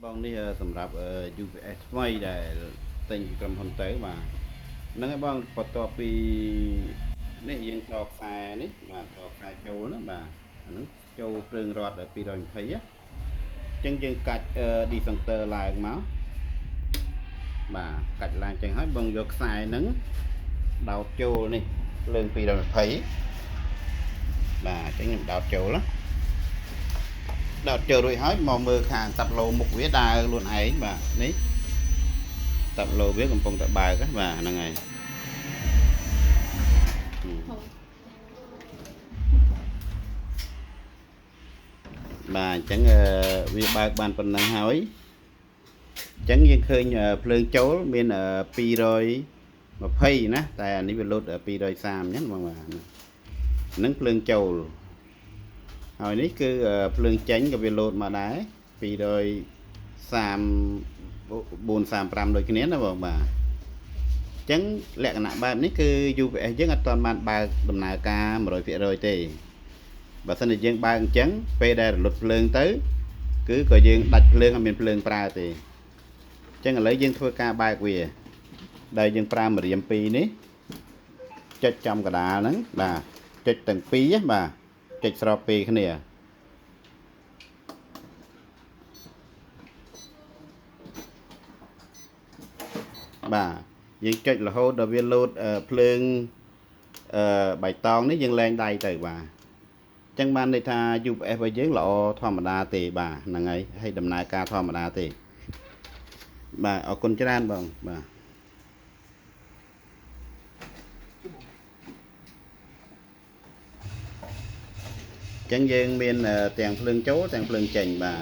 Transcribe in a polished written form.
Bongនេះសម្រាប់ UPS ថ្មីដែលទិញពីក្រុមហ៊ុនទៅបាទហ្នឹងហើយបងបន្ទាប់ពីនេះយើងតខ្សែនេះបាទតខ្សែចូលណាបាទអាហ្នឹងចូលភ្លើងរត់220អញ្ចឹងយើងកាច់ decenter ឡើងមកបាទកាច់ឡើងអញ្ចឹងហើយបងយកខ្សែហ្នឹងដោតចូលនេះភ្លើង220បាទអញ្ចឹងខ្ញុំដោតចូលណាដោតចូលរួចហើយមកមើលខាងតាប់ឡូមុខវាដើរខ្លួនឯងបាទនេះតាប់ឡូវាកំពុងតែបើកបាទហ្នឹងហើយបាទអញ្ចឹងវាបើកបានប៉ុណ្ណឹងហើយអញ្ចឹងយើងឃើញភ្លើងចូលមាន220ណាតែអានេះវាលោត230អញ្ចឹងបងបាទហ្នឹងភ្លើងចូលហើយនេះគឺភ្លើងចេញក៏វាលោតមកដែរ23435ដូចគ្នាណាបងបាទអញ្ចឹងលក្ខណៈបែបនេះគឺ UPS យើងអត់ទាន់បានបើកដំណើរការ 100% ទេបើសិនជាយើងបើកអញ្ចឹងពេលដែលរលត់ភ្លើងទៅគឺក៏យើងដាច់ភ្លើងអត់មានភ្លើងប្រើទេអញ្ចឹងឥឡូវយើងធ្វើការបើកវាដែលយើងប្រើម្រាម2នេះចុចចំកដាលហ្នឹងបាទចុចទាំងពីរបាទចុចស្របពេលគ្នាបាទយើងចុចរហូតដល់វាលោតភ្លើងបៃតងនេះយើងលែងដៃទៅបាទចឹងបានន័យថា UPS របស់យើងល្អធម្មតាទេបាទហ្នឹងហើយដំណើរការធម្មតាទេបាទអរគុណច្រើនបងបាទចឹងយើងមានទាំងភ្លើងចូលទាំងភ្លើងចេញបាទ